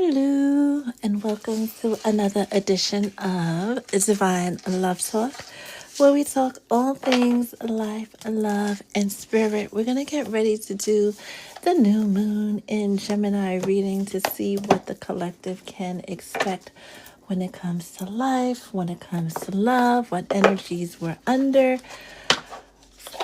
Hello, and welcome to another edition of Divine Love Talk, where we talk all things life, love, and spirit. We're going to get ready to do the new moon in Gemini reading to see what the collective can expect when it comes to life, when it comes to love, what energies we're under.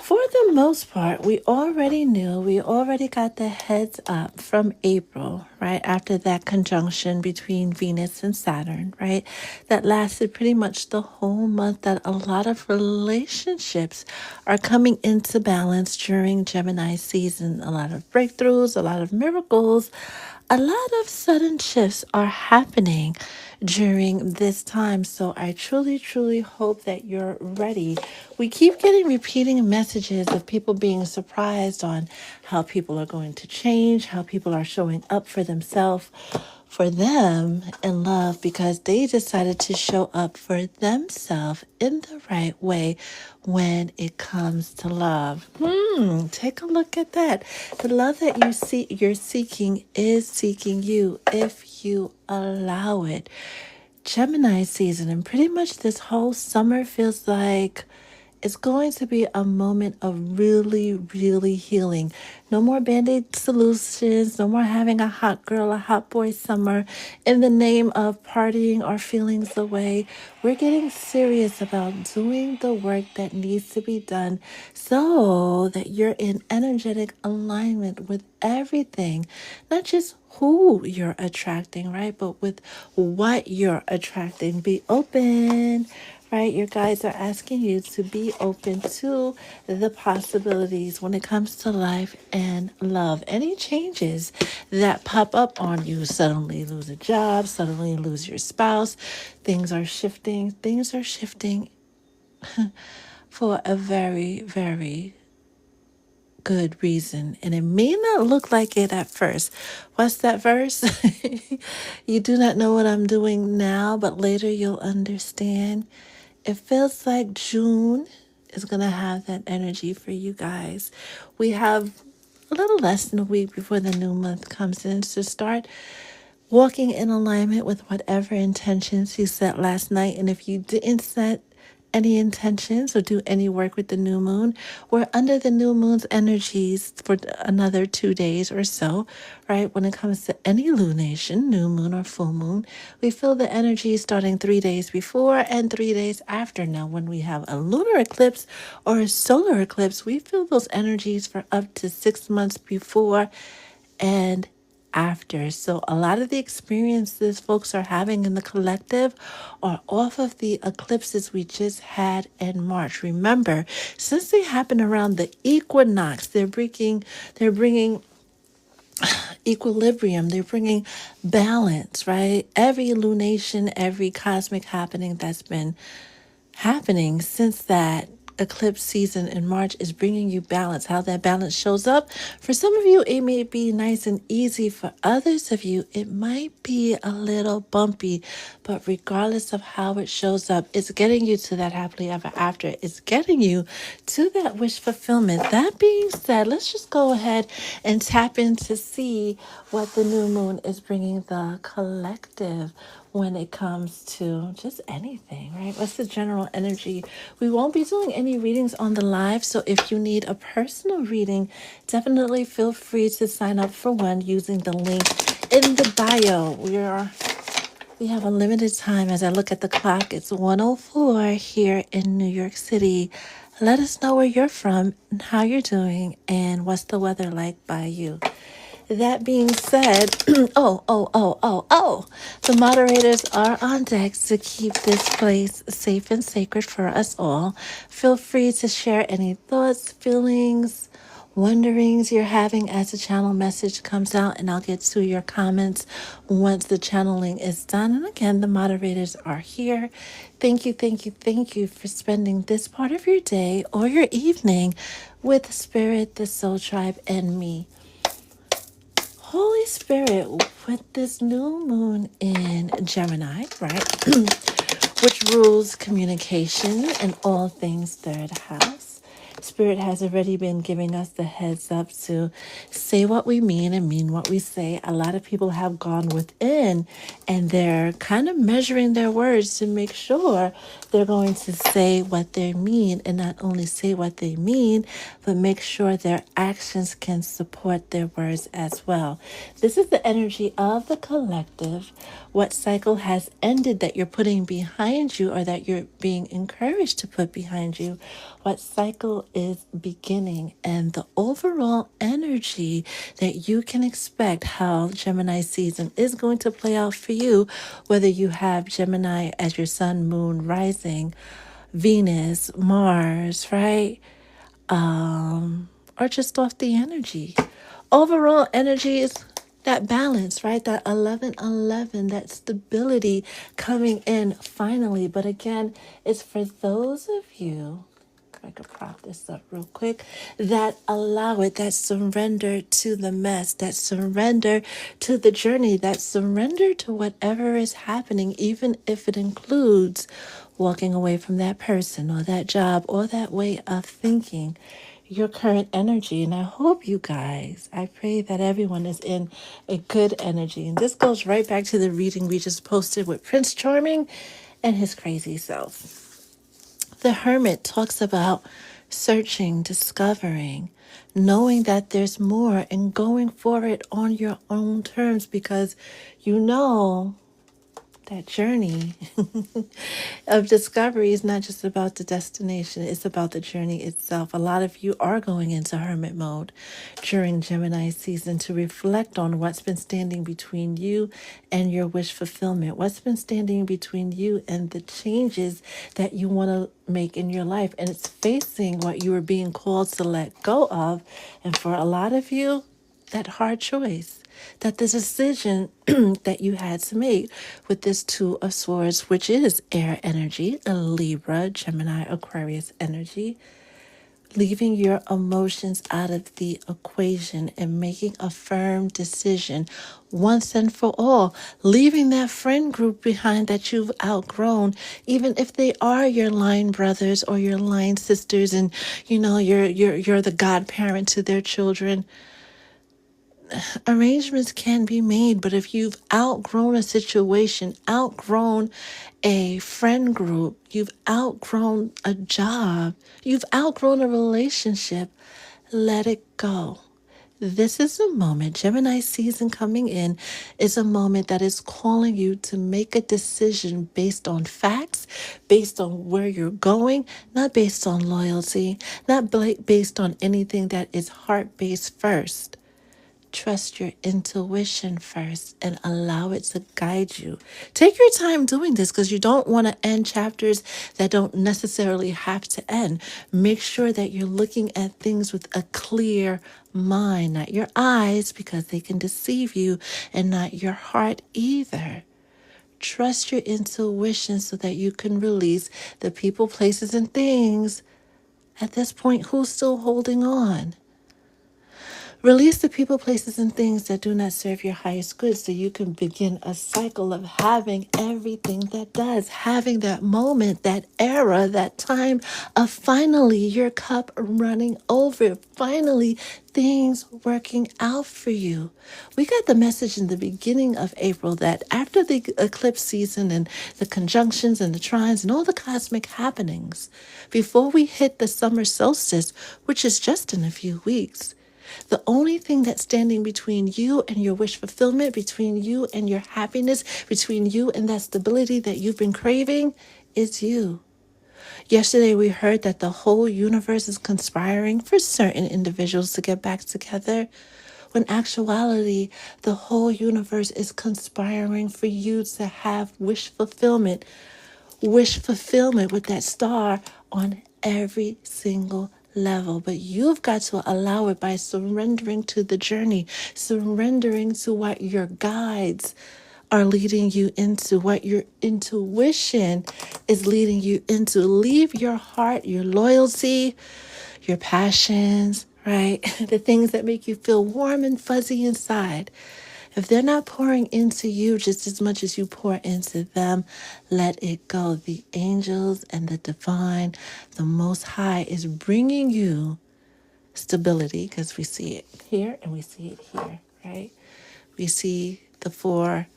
For the most part, we already knew, we already got the heads up from April, right? After that conjunction between Venus and Saturn, right? That lasted pretty much the whole month, that a lot of relationships are coming into balance during Gemini season. A lot of breakthroughs, a lot of miracles, a lot of sudden shifts are happening during this time. So I truly, truly hope that you're ready. We keep getting repeating messages of people being surprised on how people are going to change, how people are showing up for themselves, for them in love, because they decided to show up for themselves in the right way when it comes to love. Take a look at that. The love that you're seeking is seeking you if you allow it. Gemini season and pretty much this whole summer feels like it's going to be a moment of really, really healing. No more band-aid solutions, no more having a hot girl, a hot boy summer in the name of partying our feelings away. We're getting serious about doing the work that needs to be done so that you're in energetic alignment with everything, not just who you're attracting, right? But with what you're attracting. Be open, right? Your guides are asking you to be open to the possibilities when it comes to life and love. Any changes that pop up on you, suddenly lose a job, suddenly lose your spouse, things are shifting. Things are shifting for a very, very good reason, and it may not look like it at first. What's that verse? You do not know what I'm doing now, but later you'll understand. It feels like June is going to have that energy for you guys. We have a little less than a week before the new month comes in to start walking in alignment with whatever intentions you set last night. And if you didn't set any intentions or do any work with the new moon, we're under the new moon's energies for another 2 days or so, right? When it comes to any lunation, new moon or full moon, we feel the energy starting 3 days before and 3 days after. Now, when we have a lunar eclipse or a solar eclipse, we feel those energies for up to 6 months before and after. So a lot of the experiences folks are having in the collective are off of the eclipses we just had in March. Remember, since they happen around the equinox, they're bringing equilibrium, they're bringing balance, right? Every lunation, every cosmic happening that's been happening since that eclipse season in March is bringing you balance. How that balance shows up, for some of you, it may be nice and easy. For others of you, it might be a little bumpy. But regardless of how it shows up, it's getting you to that happily ever after. It's getting you to that wish fulfillment. That being said, let's just go ahead and tap in to see what the new moon is bringing the collective when it comes to just anything, right? What's the general energy? We won't be doing any readings on the live, so if you need a personal reading, definitely feel free to sign up for one using the link in the bio. We have a limited time. As I look at the clock, it's 1:04 here in New York City. Let us know where you're from and how you're doing and what's the weather like by you. That being said, the moderators are on deck to keep this place safe and sacred for us all. Feel free to share any thoughts, feelings, wonderings you're having as the channel message comes out, and I'll get to your comments once the channeling is done. And again, the moderators are here. Thank you, thank you, thank you for spending this part of your day or your evening with Spirit, the Soul Tribe, and me. Holy Spirit, with this new moon in Gemini, right, which rules communication and all things third house, Spirit has already been giving us the heads up to say what we mean and mean what we say. A lot of people have gone within and they're kind of measuring their words to make sure they're going to say what they mean, and not only say what they mean, but make sure their actions can support their words as well. This is the energy of the collective. What cycle has ended that you're putting behind you or that you're being encouraged to put behind you? What cycle is beginning? And the overall energy that you can expect how Gemini season is going to play out for you, whether you have Gemini as your sun, moon, rising, Venus, Mars, right? Or just off the energy. Overall energy is that balance, right? That 1111, that stability coming in finally. But again, it's for those of you, if I could prop this up real quick, that allow it, that surrender to the mess, that surrender to the journey, that surrender to whatever is happening, even if it includes walking away from that person or that job or that way of thinking, your current energy. And I hope you guys, I pray that everyone is in a good energy. And this goes right back to the reading we just posted with Prince Charming and his crazy self. The Hermit talks about searching, discovering, knowing that there's more and going for it on your own terms, because you know that journey of discovery is not just about the destination, it's about the journey itself. A lot of you are going into hermit mode during Gemini season to reflect on what's been standing between you and your wish fulfillment, what's been standing between you and the changes that you want to make in your life. And it's facing what you are being called to let go of. And for a lot of you, that hard choice, that the decision that you had to make with this Two of Swords, which is air energy, a Libra, Gemini, Aquarius energy, leaving your emotions out of the equation and making a firm decision once and for all, leaving that friend group behind that you've outgrown, even if they are your line brothers or your line sisters, and you know you're the godparent to their children. Arrangements can be made, but if you've outgrown a situation, outgrown a friend group, you've outgrown a job, you've outgrown a relationship, let it go. This is a moment, Gemini season coming in is a moment that is calling you to make a decision based on facts, based on where you're going, not based on loyalty, not based on anything that is heart-based first. Trust your intuition first and allow it to guide you. Take your time doing this because you don't want to end chapters that don't necessarily have to end. Make sure that you're looking at things with a clear mind, not your eyes because they can deceive you, and not your heart either. Trust your intuition so that you can release the people, places, and things. At this point, who's still holding on? Release the people, places, and things that do not serve your highest good so you can begin a cycle of having everything that does, having that moment, that era, that time of finally your cup running over, finally things working out for you. We got the message in the beginning of April that after the eclipse season and the conjunctions and the trines and all the cosmic happenings, before we hit the summer solstice, which is just in a few weeks, the only thing that's standing between you and your wish fulfillment, between you and your happiness, between you and that stability that you've been craving, is you. Yesterday, we heard that the whole universe is conspiring for certain individuals to get back together, when actuality, the whole universe is conspiring for you to have wish fulfillment with that star on every single level. But you've got to allow it by surrendering to the journey, surrendering to what your guides are leading you into, what your intuition is leading you into. Leave your heart, your loyalty, your passions, right? The things that make you feel warm and fuzzy inside, If they're not pouring into you just as much as you pour into them, let it go. The angels and the divine, the Most High, is bringing you stability, because we see it here and we see it here, right? We see the 4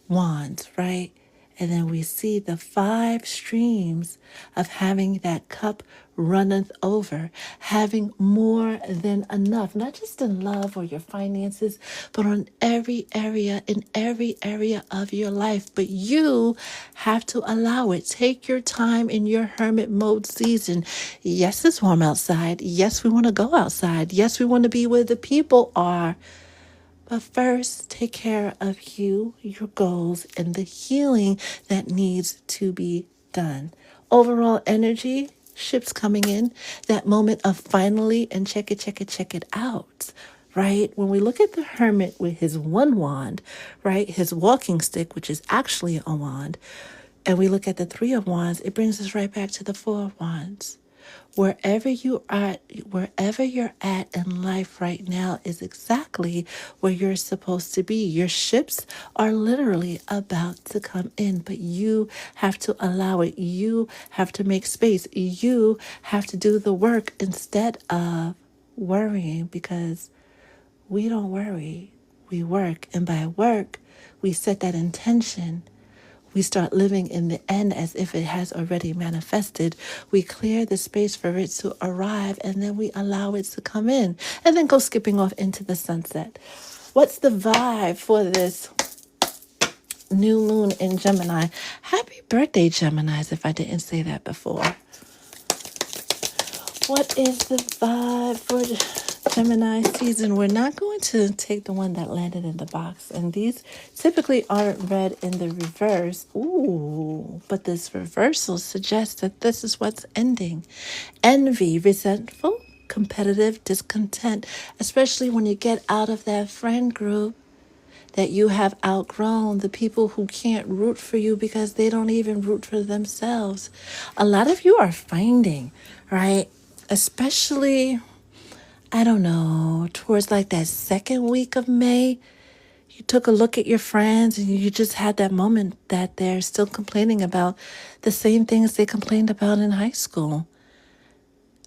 wands, right? And then we see the 5 streams of having that cup runneth over, having more than enough, not just in love or your finances, but on in every area of your life. But you have to allow it. Take your time in your hermit mode season. Yes, it's warm outside. Yes, we want to go outside. Yes, we want to be where the people are. But first, take care of you, your goals, and the healing that needs to be done. Overall energy, ships coming in, that moment of finally, and check it out, right? When we look at the hermit with his 1 wand, right, his walking stick, which is actually a wand, and we look at the 3 of wands, it brings us right back to the 4 of wands. Wherever you're at in life right now is exactly where you're supposed to be. Your ships are literally about to come in, but you have to allow it. You have to make space. You have to do the work instead of worrying, because we don't worry, we work. And by work, we set that intention. We start living in the end as if it has already manifested. We clear the space for it to arrive, and then we allow it to come in, and then go skipping off into the sunset. What's the vibe for this new moon in Gemini? Happy birthday, Geminis, if I didn't say that before. What is the vibe for Gemini season? We're not going to take the one that landed in the box, and these typically aren't read in the reverse. Ooh, but this reversal suggests that this is what's ending. Envy, resentful, competitive, discontent, especially when you get out of that friend group that you have outgrown, the people who can't root for you because they don't even root for themselves. A lot of you are finding, right? Especially, I don't know, towards like that second week of May, you took a look at your friends and you just had that moment that they're still complaining about the same things they complained about in high school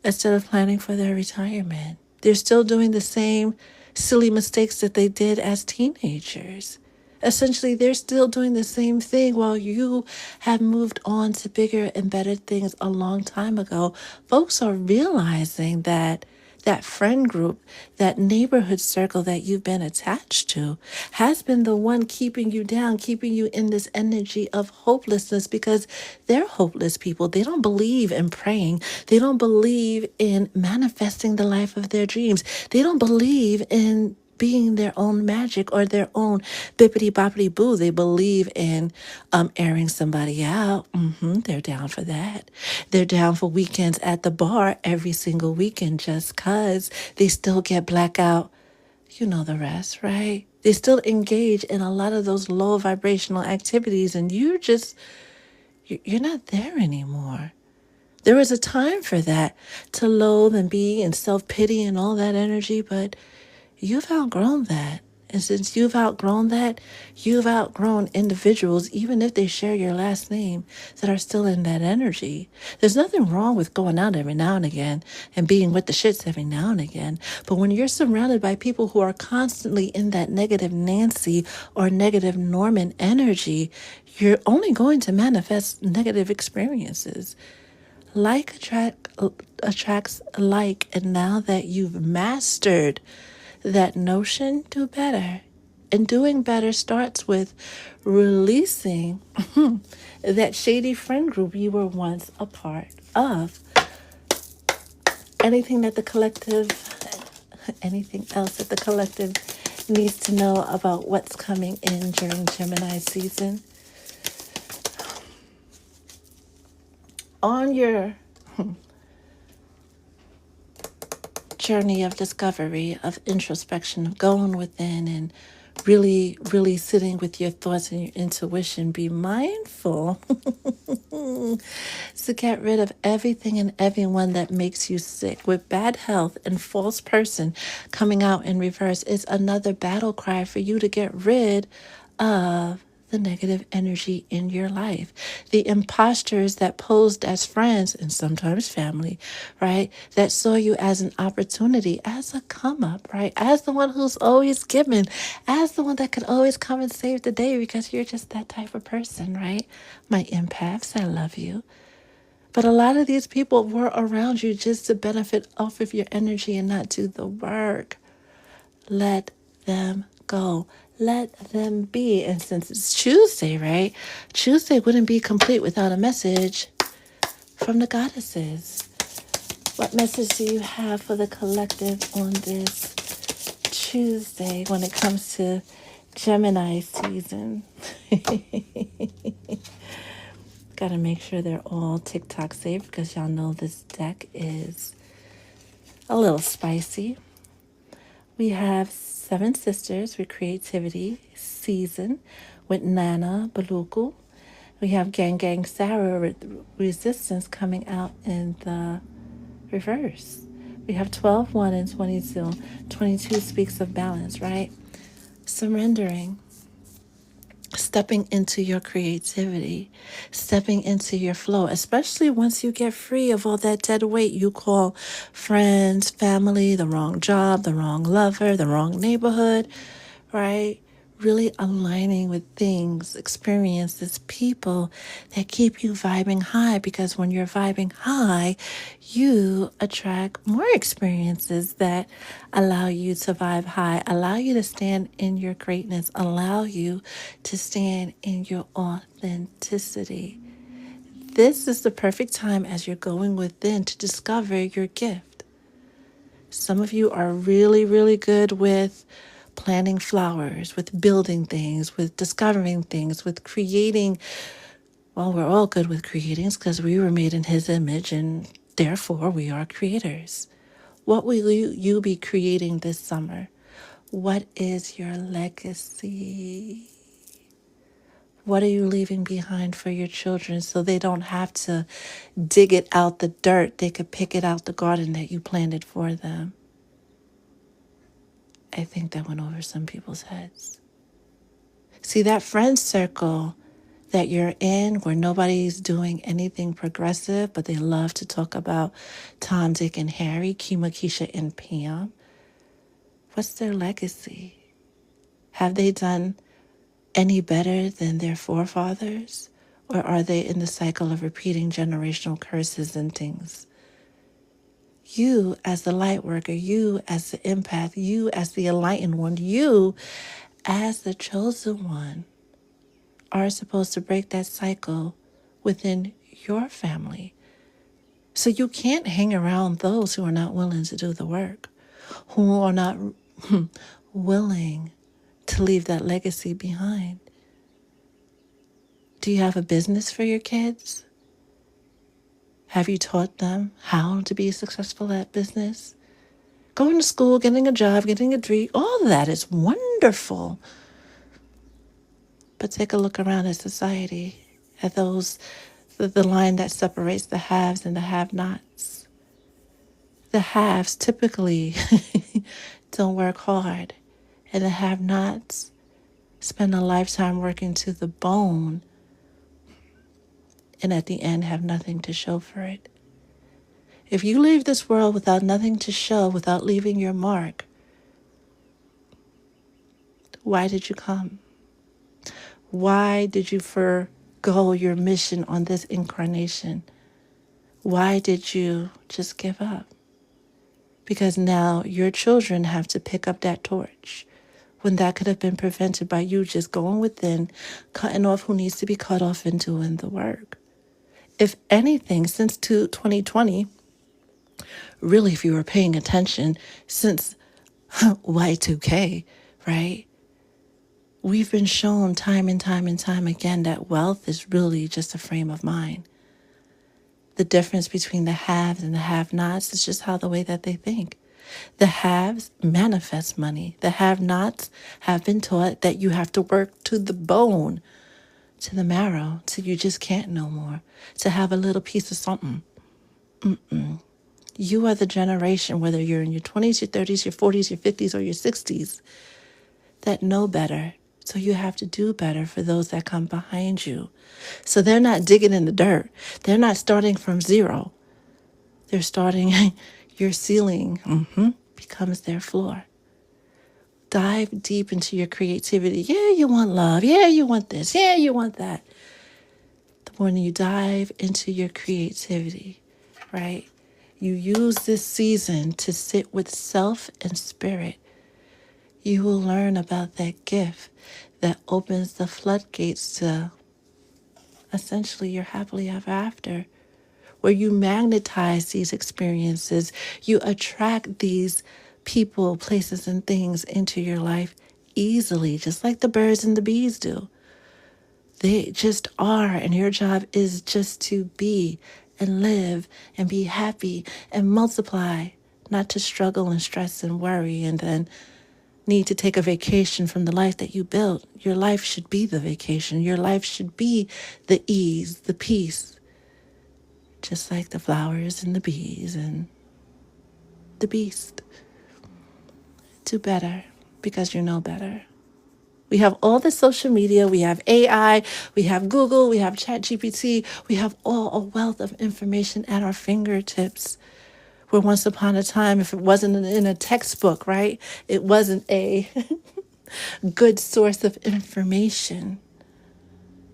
instead of planning for their retirement. They're still doing the same silly mistakes that they did as teenagers. Essentially, they're still doing the same thing while you have moved on to bigger and better things a long time ago. Folks are realizing that that friend group, that neighborhood circle that you've been attached to, has been the one keeping you down, keeping you in this energy of hopelessness, because they're hopeless people. They don't believe in praying. They don't believe in manifesting the life of their dreams. They don't believe in being their own magic or their own bippity boppity boo. They believe in airing somebody out. They're down for that. They're down for weekends at the bar every single weekend just cause. They still get blackout. You know the rest, right? They still engage in a lot of those low vibrational activities, and you're not there anymore. There was a time for that, to loathe and be and self-pity and all that energy, but you've outgrown that. And since you've outgrown that, you've outgrown individuals, even if they share your last name, that are still in that energy. There's nothing wrong with going out every now and again and being with the shits every now and again. But when you're surrounded by people who are constantly in that negative Nancy or negative Norman energy, you're only going to manifest negative experiences. Like attracts like, and now that you've mastered that notion, do better. And doing better starts with releasing that shady friend group you were once a part of. Anything else that the collective needs to know about what's coming in during Gemini season? On your journey of discovery, of introspection, of going within and Really, really sitting with your thoughts and your intuition. Be mindful to get rid of everything and everyone that makes you sick. With bad health and false person coming out in reverse, it's another battle cry for you to get rid of the negative energy in your life. The imposters that posed as friends and sometimes family, right? That saw you as an opportunity, as a come up, right? As the one who's always given, as the one that could always come and save the day because you're just that type of person, right? My empaths, I love you. But a lot of these people were around you just to benefit off of your energy and not do the work. Let them go. Let them be. And since it's Tuesday, right? Tuesday wouldn't be complete without a message from the goddesses. What message do you have for the collective on this Tuesday when it comes to Gemini season? Got to make sure they're all TikTok safe because y'all know this deck is a little spicy. We have Seven Sisters with Creativity season with Nana Baluku. We have Gang Gang Sarah with Resistance coming out in the reverse. We have 12, 1, and 22. 22 speaks of balance, right? Surrendering, stepping into your creativity, stepping into your flow, especially once you get free of all that dead weight you call friends, family, the wrong job, the wrong lover, the wrong neighborhood, right? Really aligning with things, experiences, people that keep you vibing high, because when you're vibing high, you attract more experiences that allow you to vibe high, allow you to stand in your greatness, allow you to stand in your authenticity. This is the perfect time as you're going within to discover your gift. Some of you are really, really good with planting flowers, with building things, with discovering things, with creating. Well, we're all good with creating because we were made in His image and therefore we are creators. What will you be creating this summer? What is your legacy? What are you leaving behind for your children so they don't have to dig it out the dirt? They could pick it out the garden that you planted for them. I think that went over some people's heads. See, that friend circle that you're in where nobody's doing anything progressive, but they love to talk about Tom, Dick, and Harry, Kima, Keisha, and Pam. What's their legacy? Have they done any better than their forefathers? Or are they in the cycle of repeating generational curses and things? You as the light worker, you as the empath, you as the enlightened one, you as the chosen one are supposed to break that cycle within your family. So you can't hang around those who are not willing to do the work, who are not willing to leave that legacy behind. Do you have a business for your kids? Have you taught them how to be successful at business? Going to school, getting a job, getting a degree, all of that is wonderful. But take a look around at society, at those, the line that separates the haves and the have-nots. The haves typically don't work hard, and the have-nots spend a lifetime working to the bone and at the end have nothing to show for it. If you leave this world without nothing to show, without leaving your mark, why did you come? Why did you forgo your mission on this incarnation? Why did you just give up? Because now your children have to pick up that torch when that could have been prevented by you just going within, cutting off who needs to be cut off and doing the work. If anything, since 2020, really, if you were paying attention, since Y2K, right? We've been shown time and time and time again that wealth is really just a frame of mind. The difference between the haves and the have-nots is just how the way that they think. The haves manifest money. The have-nots have been taught that you have to work to the bone, to the marrow, till you just can't no more, to have a little piece of something. You are the generation, whether you're in your 20s, your 30s, your 40s, your 50s, or your 60s, that know better. So you have to do better for those that come behind you. So they're not digging in the dirt. They're not starting from zero. They're starting, your ceiling becomes their floor. Dive deep into your creativity. Yeah, you want love. Yeah, you want this. Yeah, you want that. The more you dive into your creativity, right? You use this season to sit with self and spirit. You will learn about that gift that opens the floodgates to essentially your happily ever after, where you magnetize these experiences, you attract these people, places, and things into your life easily, just like the birds and the bees do. They just are, and your job is just to be and live and be happy and multiply, not to struggle and stress and worry and then need to take a vacation from the life that you built. Your life should be the vacation. Your life should be the ease, the peace, just like the flowers and the bees and the beast. Do better because you know better. We have all the social media, we have AI, we have Google, we have ChatGPT, we have all a wealth of information at our fingertips. Where once upon a time, if it wasn't in a textbook, right, it wasn't a good source of information.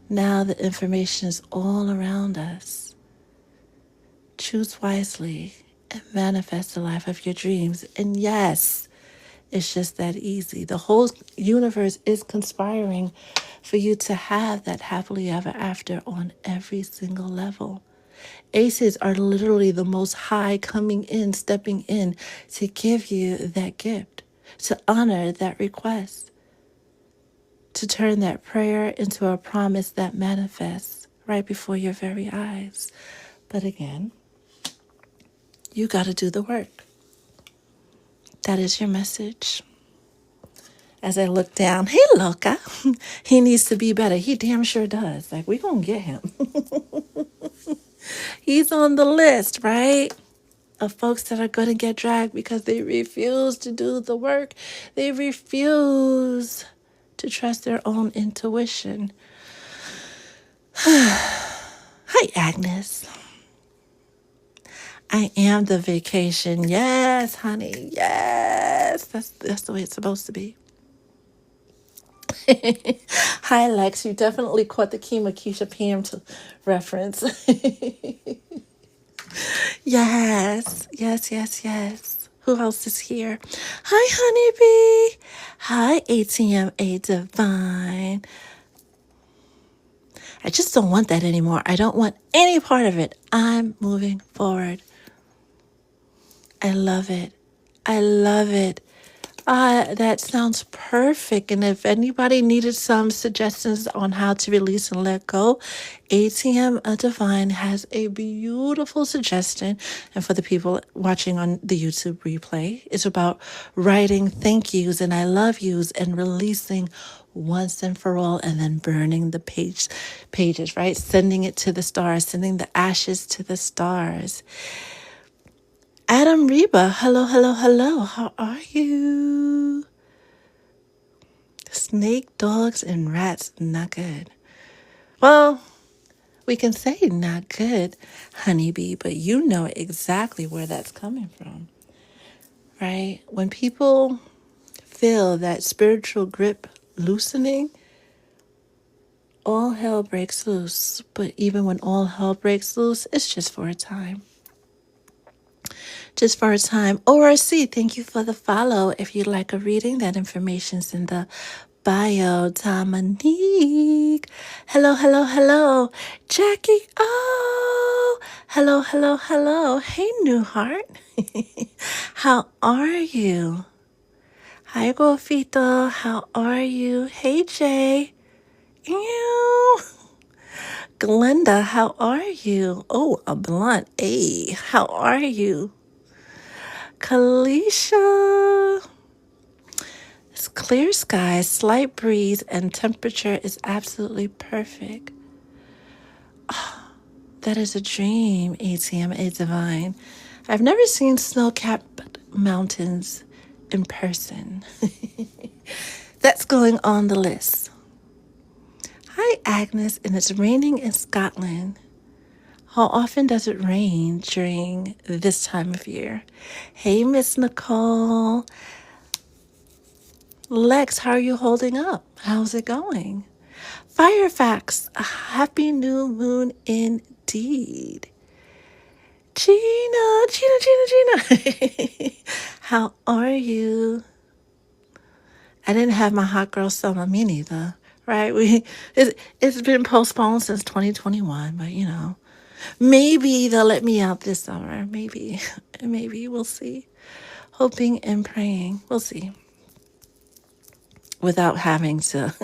Now the information is all around us. Choose wisely and manifest the life of your dreams. And yes, it's just that easy. The whole universe is conspiring for you to have that happily ever after on every single level. Aces are literally the most high coming in, stepping in to give you that gift, to honor that request, to turn that prayer into a promise that manifests right before your very eyes. But again, you got to do the work. That is your message. As I look down, hey, Loca, he needs to be better. He damn sure does. Like, we gonna get him. He's on the list, right? Of folks that are going to get dragged because they refuse to do the work. They refuse to trust their own intuition. Hi, Agnes. I am the vacation. Yes, honey. Yes. That's the way it's supposed to be. Hi, Lex. You definitely caught the Kima Keisha Pam reference. Yes, yes, yes, yes. Who else is here? Hi, Honeybee. Hi, ATMA Divine. I just don't want that anymore. I don't want any part of it. I'm moving forward. I love it. I love it. That sounds perfect. And if anybody needed some suggestions on how to release and let go, ATM Divine has a beautiful suggestion. And for the people watching on the YouTube replay, it's about writing thank yous and I love yous and releasing once and for all, and then burning the pages, right? Sending it to the stars, sending the ashes to the stars. Adam Reba, hello, hello, hello. How are you? Snake, dogs, and rats, not good. Well, we can say not good, honeybee, but you know exactly where that's coming from, right? When people feel that spiritual grip loosening, all hell breaks loose. But even when all hell breaks loose, it's just for a time. Just for a time. ORC, thank you for the follow. If you'd like a reading, that information's in the bio. Dominique. Hello, hello, hello. Jackie. Oh, hello, hello, hello. Hey, Newhart. How are you? Hi, Golfito. How are you? Hey, Jay. Ew. Glenda, how are you? Oh, a blunt. Hey, how are you? Kalisha. It's clear skies, slight breeze, and temperature is absolutely perfect. That is a dream, ATMA Divine. I've never seen snow-capped mountains in person. That's going on the list. Hi, Agnes, and it's raining in Scotland. How often does it rain during this time of year? Hey, Miss Nicole. Lex, how are you holding up? How's it going? Firefax, a happy new moon indeed. Gina. How are you? I didn't have my hot girl summer, me neither. Right? It's been postponed since 2021, but maybe they'll let me out this summer. Maybe, maybe we'll see. Hoping and praying. We'll see. Without having to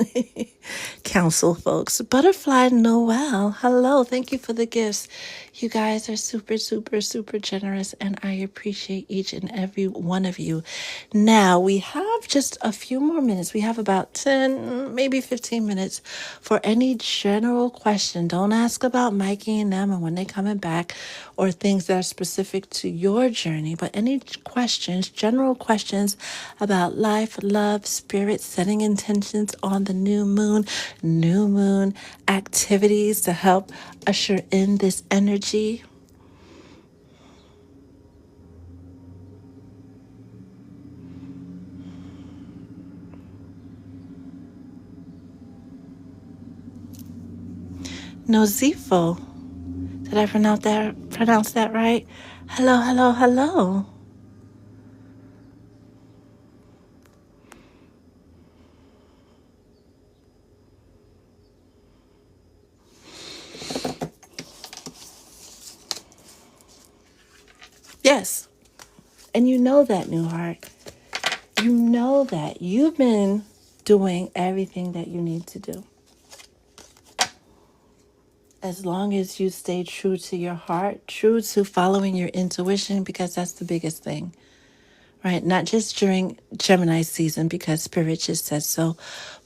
counsel folks. Butterfly Noel, hello. Thank you for the gifts. You guys are super, super, super generous, and I appreciate each and every one of you. Now, we have just a few more minutes. We have about 10, maybe 15 minutes for any general question. Don't ask about Mikey and them and when they're coming back or things that are specific to your journey, but any questions, general questions about life, love, spirit, setting intentions on the new moon activities to help usher in this energy. Nozifo. Did I pronounce that right? Hello, hello, hello. Yes. And you know that, New Heart. You know that. You've been doing everything that you need to do. As long as you stay true to your heart, true to following your intuition, because that's the biggest thing, right? Not just during Gemini season, because Spirit just says so,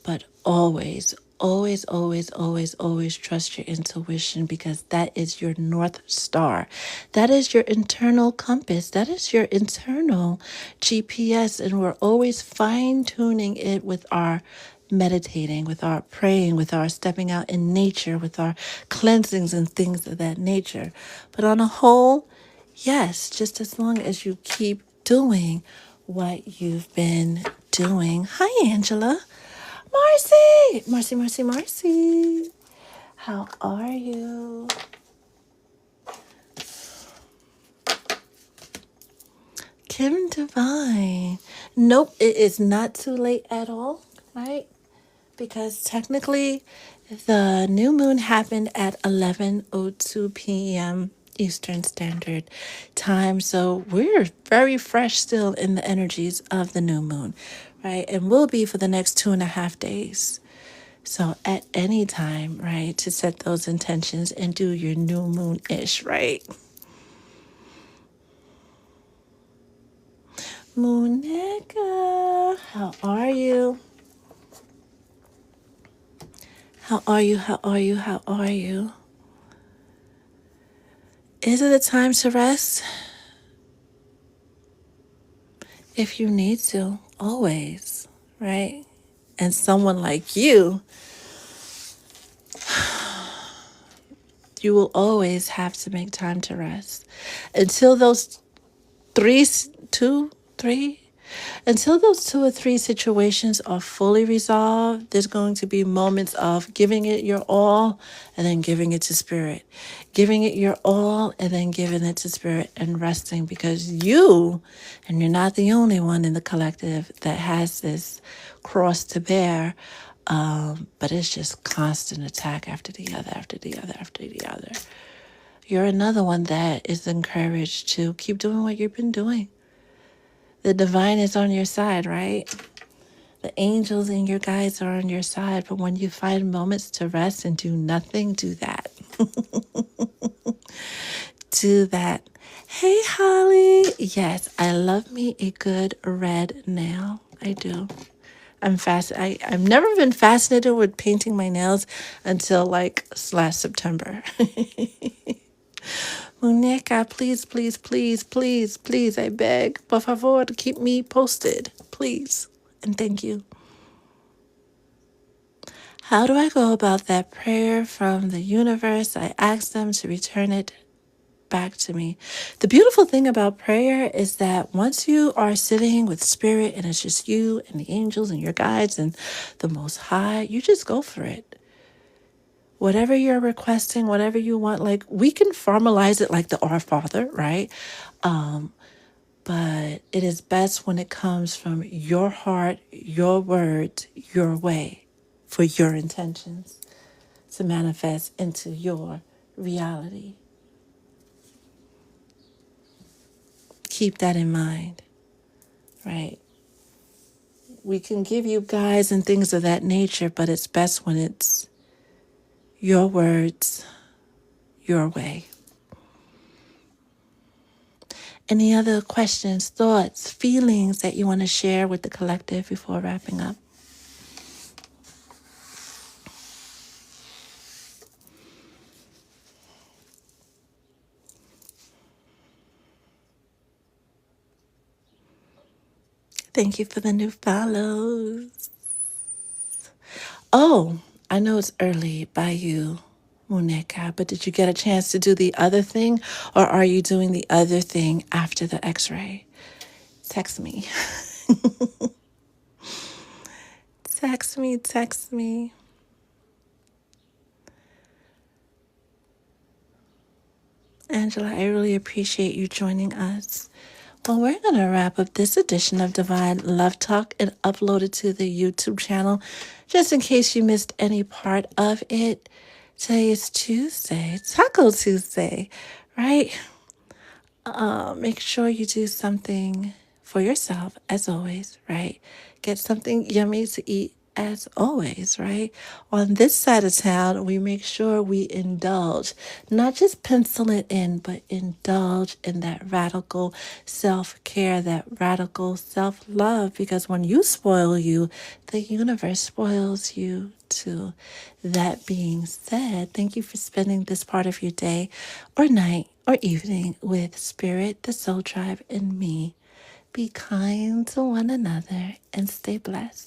but always, always, always, always, always trust your intuition, because that is your North Star. That is your internal compass. That is your internal GPS. And we're always fine tuning it with our meditating, with our praying, with our stepping out in nature, with our cleansings and things of that nature. But on a whole, yes, just as long as you keep doing what you've been doing. Hi, Angela. Marcy. How are you? Kim Divine. Nope, it is not too late at all, right? Because technically the new moon happened at 11:02 p.m. Eastern Standard Time. So we're very fresh still in the energies of the new moon, right? And will be for the next 2.5 days. So at any time, right, to set those intentions and do your new moon-ish, right? Monica, how are you? How are you? How are you? How are you? Is it a time to rest? If you need to, always, right? And someone like you will always have to make time to rest until those two, three, until those 2 or 3 situations are fully resolved. There's going to be moments of giving it your all and then giving it to spirit, giving it your all and then giving it to spirit and resting, because and you're not the only one in the collective that has this cross to bear. But it's just constant attack after the other, after the other, after the other. You're another one that is encouraged to keep doing what you've been doing. The divine is on your side, right? The angels and your guides are on your side. But when you find moments to rest and do nothing, do that. Do that. Hey, Holly. Yes, I love me a good red nail. I do. I've never been fascinated with painting my nails until like last September. Muñeca, please, please, please, please, please, I beg. Por favor, keep me posted. Please. And thank you. How do I go about that prayer from the universe? I ask them to return it back to me. The beautiful thing about prayer is that once you are sitting with spirit and it's just you and the angels and your guides and the most high, you just go for it. Whatever you're requesting, whatever you want, like we can formalize it like the Our Father, right? But it is best when it comes from your heart, your words, your way, for your intentions to manifest into your reality. Keep that in mind, right? We can give you guides and things of that nature, but it's best when it's your words, your way. Any other questions, thoughts, feelings that you want to share with the collective before wrapping up? Thank you for the new follows. Oh, I know it's early by you, Muneka, but did you get a chance to do the other thing, or are you doing the other thing after the x-ray? Text me. Text me. Angela, I really appreciate you joining us. Well, we're going to wrap up this edition of Divine Love Talk and upload it to the YouTube channel just in case you missed any part of it. Today is Tuesday, Taco Tuesday, right? Make sure you do something for yourself, as always, right? Get something yummy to eat, as always, right? On this side of town, we make sure we indulge, not just pencil it in, but indulge in that radical self care, that radical self love, because when you spoil you, the universe spoils you too. That being said, thank you for spending this part of your day or night or evening with Spirit, the Soul Tribe, and me. Be kind to one another and stay blessed.